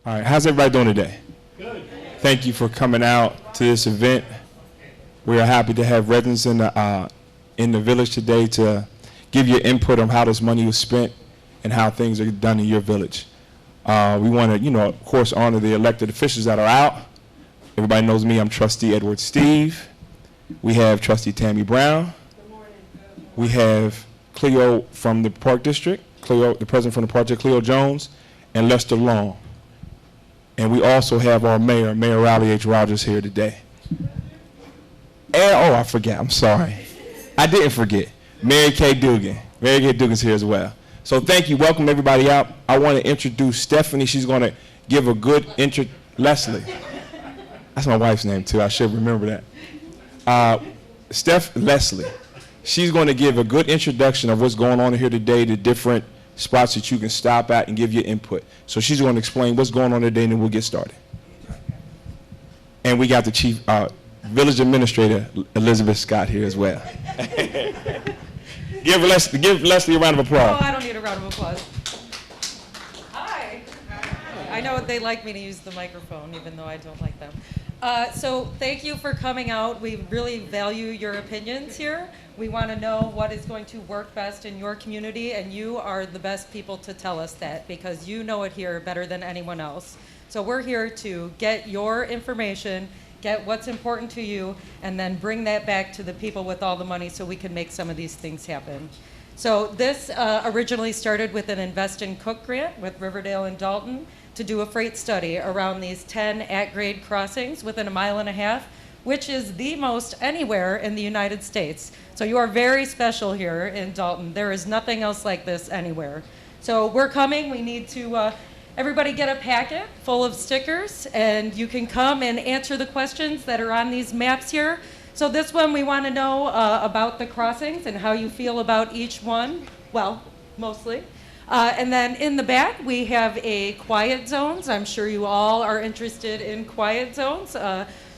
All right, how's everybody doing today? Good. Thank you for coming out to this event. We are happy to have residents in the village today to give you input on how this money was spent and how things are done in your village. We want to, of course, honor the elected officials that are out. Everybody knows me. I'm Trustee Edward Steve. We have Trustee Tammy Brown. Good morning. We have Cleo from the Park District, Cleo, the president from the project, Cleo Jones, and Lester Long. And we also have our mayor, Mayor Raleigh H. Rogers, here today. And, I forgot. I'm sorry. I didn't forget. Mary Kay Dugan. Mary Kay Dugan's here as well. So thank you. Welcome everybody out. I want to introduce Stephanie. She's going to give a good intro. Leslie. That's my wife's name too. I should remember that. Leslie. She's going to give a good introduction of what's going on here today, the different spots that you can stop at and give your input. So she's going to explain what's going on today, and then we'll get started. And we got the chief village administrator, Elizabeth Scott, here as well. Give Leslie a round of applause. Oh, I don't need a round of applause. Hi. I know they like me to use the microphone, even though I don't like them. So thank you for coming out. We really value your opinions here. We want to know what is going to work best in your community, and you are the best people to tell us that because you know it here better than anyone else. So we're here to get your information, get what's important to you, and then bring that back to the people with all the money so we can make some of these things happen. So this originally started with an Invest in Cook grant with Riverdale and Dolton to do a freight study around these 10 at-grade crossings within a mile and a half, which is the most anywhere in the United States. So you are very special here in Dolton. There is nothing else like this anywhere. So we're coming. We need to everybody get a packet full of stickers, and you can come and answer the questions that are on these maps here. So this one, we want to know about the crossings and how you feel about each one. Well, mostly. And then in the back, we have a quiet zones. I'm sure you all are interested in quiet zones.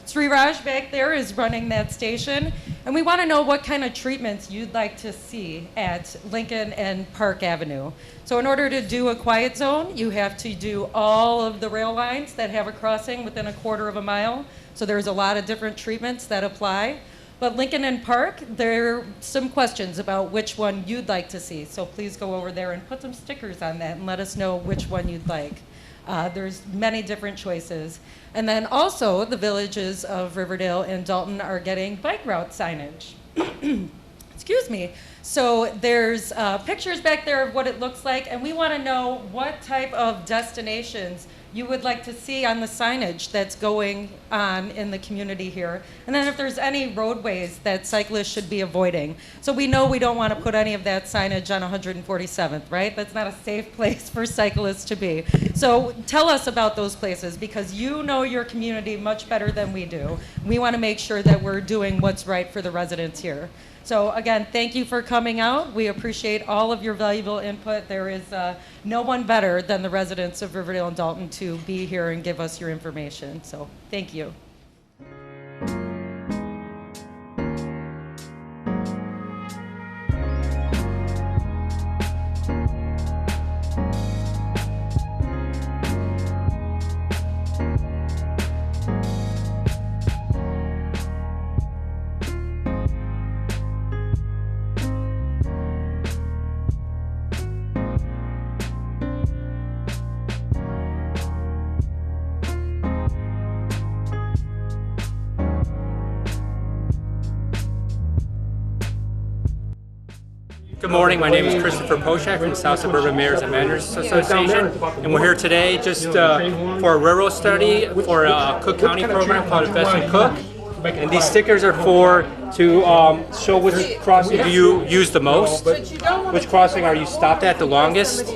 Sri Raj back there is running that station. And we want to know what kind of treatments you'd like to see at Lincoln and Park Avenue. So in order to do a quiet zone, you have to do all of the rail lines that have a crossing within a quarter of a mile. So there's a lot of different treatments that apply. But Lincoln and Park, there are some questions about which one you'd like to see. So please go over there and put some stickers on that and let us know which one you'd like. There's many different choices. And then also the villages of Riverdale and Dolton are getting bike route signage. Excuse me. So there's pictures back there of what it looks like, and we want to know what type of destinations you would like to see on the signage that's going on in the community here. And then if there's any roadways that cyclists should be avoiding. So we know we don't want to put any of that signage on 147th, right? That's not a safe place for cyclists to be. So tell us about those places because you know your community much better than we do. We want to make sure that we're doing what's right for the residents here. So again, thank you for coming out. We appreciate all of your valuable input. There is no one better than the residents of Riverdale and Dolton to be here and give us your information. So thank you. Good morning, my name is Christopher Poshak from the South Suburban Mayors and Managers Association, and we're here today just for a railroad study for a Cook County program called Invest in Cook. And these stickers are to show which crossing do you use the most, which crossing are you stopped at the longest,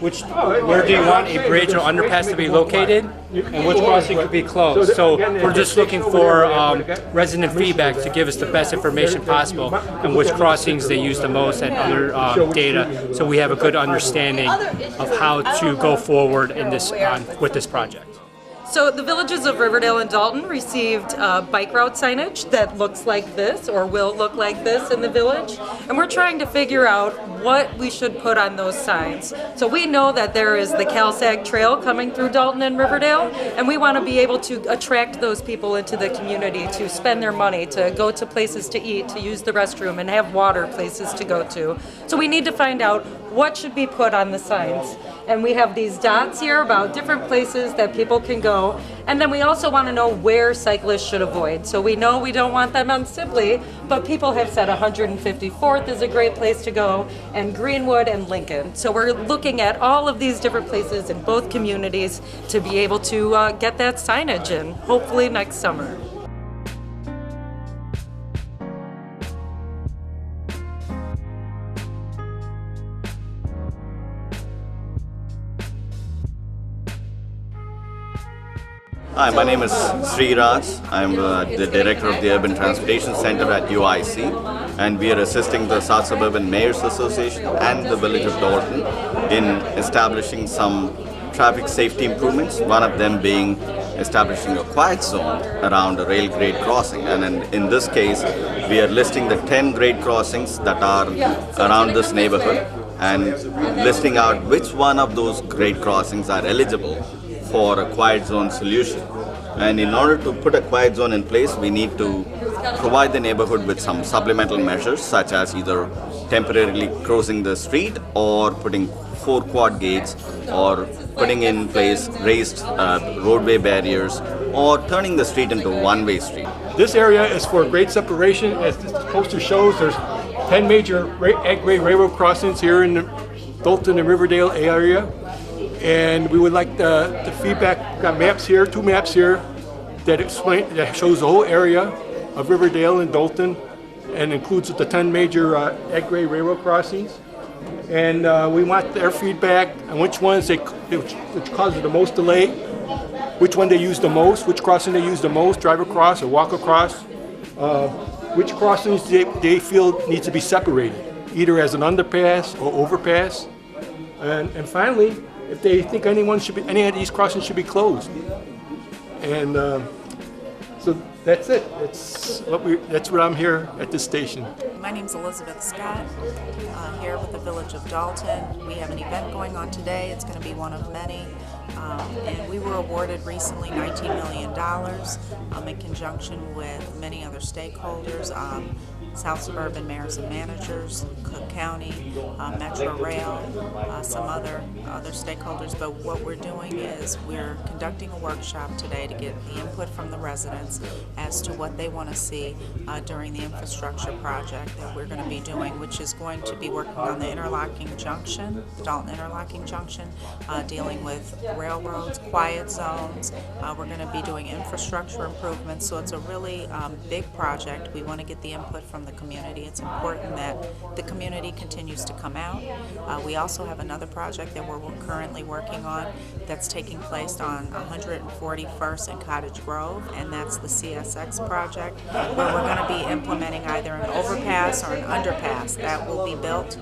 where do you want a bridge or underpass to be located, and which crossing could be closed. So we're just looking for resident feedback to give us the best information possible and which crossings they use the most and other data, so we have a good understanding of how to go forward in this with this project. So the villages of Riverdale and Dolton received bike route signage that looks like this, or will look like this in the village. And we're trying to figure out what we should put on those signs. So we know that there is the CalSag Trail coming through Dolton and Riverdale, and we want to be able to attract those people into the community to spend their money, to go to places to eat, to use the restroom, and have water places to go to. So we need to find out what should be put on the signs. And we have these dots here about different places that people can go. And then we also want to know where cyclists should avoid. So we know we don't want them on Sibley, but people have said 154th is a great place to go, and Greenwood and Lincoln. So we're looking at all of these different places in both communities to be able to get that signage in, hopefully next summer. Hi, my name is Sri Raj. I'm the Director of the Urban Transportation Center at UIC, and we are assisting the South Suburban Mayors Association and the Village of Dolton in establishing some traffic safety improvements, one of them being establishing a quiet zone around a rail grade crossing. And in this case, we are listing the 10 grade crossings that are around this neighborhood and listing out which one of those grade crossings are eligible for a quiet zone solution. And in order to put a quiet zone in place, we need to provide the neighborhood with some supplemental measures, such as either temporarily closing the street or putting 4 quad gates, or putting in place raised roadway barriers, or turning the street into a one-way street. This area is for grade separation. As this poster shows, there's 10 major grade railroad crossings here in the Dolton and Riverdale area. And we would like the feedback. We've got maps here, 2 maps here that shows the whole area of Riverdale and Dolton, and includes the 10 major grade railroad crossings. And we want their feedback on which ones which causes the most delay, which one they use the most, which crossing they use the most, drive across or walk across, which crossings they feel need to be separated, either as an underpass or overpass, and finally, if they think any of these crossings should be closed. And so that's it. That's what I'm here at this station. My name's Elizabeth Scott, here with the Village of Dolton. We have an event going on today. It's going to be one of many. And we were awarded recently $19 million in conjunction with many other stakeholders. South Suburban Mayors and Managers, Cook County, Metro Rail, some other stakeholders. But what we're doing is we're conducting a workshop today to get the input from the residents as to what they want to see during the infrastructure project that we're going to be doing, which is going to be working on the interlocking junction, the Dolton interlocking junction, dealing with railroads, quiet zones. We're going to be doing infrastructure improvements, so it's a really big project. We want to get the input from the community. It's important that the community continues to come out. We also have another project that we're currently working on that's taking place on 141st and Cottage Grove, and that's the CSX project, where we're going to be implementing either an overpass or an underpass that will be built.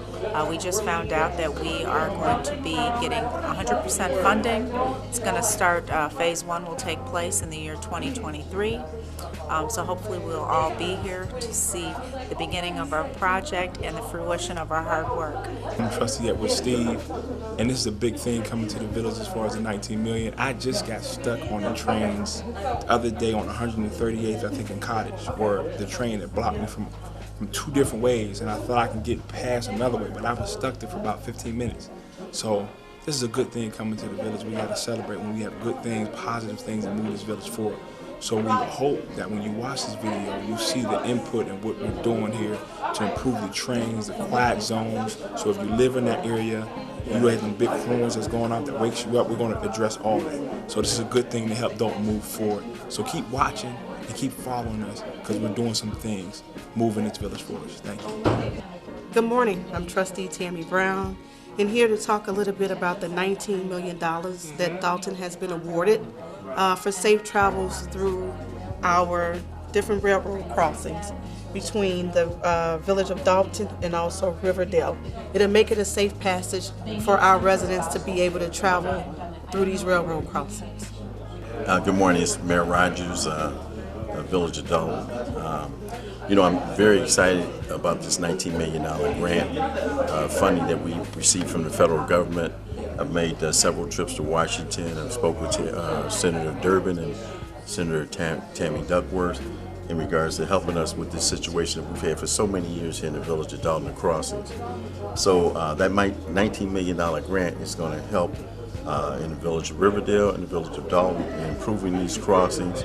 We just found out that we are going to be getting 100% funding. It's going to start, phase 1 will take place in the year 2023. So hopefully we'll all be here to see the beginning of our project and the fruition of our hard work. I'm trustee with Steve, and this is a big thing coming to the village as far as the 19 million. I just got stuck on the trains the other day on 138th, I think in Cottage, where the train had blocked me from 2 different ways, and I thought I could get past another way, but I was stuck there for about 15 minutes. So this is a good thing coming to the village. We got to celebrate when we have good things, positive things that move this village forward. So we hope that when you watch this video, you see the input and what we're doing here to improve the trains, the quiet zones. So if you live in that area, you have some big horns that's going off that wakes you up, we're going to address all that. So this is a good thing to help Dolton move forward. So keep watching and keep following us, because we're doing some things moving this village forward. Thank you. Good morning. I'm Trustee Tammy Brown, and here to talk a little bit about the $19 million that Dolton has been awarded for safe travels through our different railroad crossings between the village of Dolton and also Riverdale. It'll make it a safe passage for our residents to be able to travel through these railroad crossings. Good morning, it's Mayor Rogers, Village of Dolton. I'm very excited about this $19 million grant funding that we received from the federal government. I've made several trips to Washington. I've spoken with Senator Durbin and Senator Tammy Duckworth in regards to helping us with this situation that we've had for so many years here in the Village of Dolton and Crossings. So that $19 million grant is going to help in the Village of Riverdale and the Village of Dolton in improving these crossings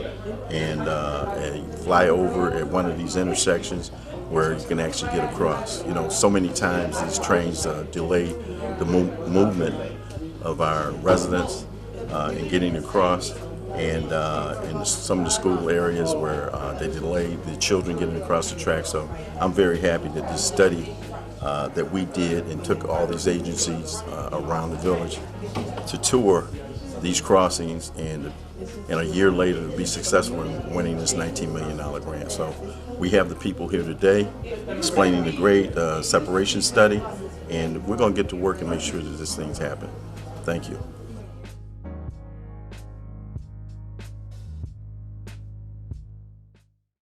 and fly over at one of these intersections where you can actually get across. So many times these trains delay the movement of our residents in getting across, and in some of the school areas where they delay the children getting across the track. So I'm very happy that this study that we did and took all these agencies around the village to tour these crossings, and a year later to be successful in winning this $19 million grant. So we have the people here today explaining the grade separation study, and we're going to get to work and make sure that this thing's happen. Thank you.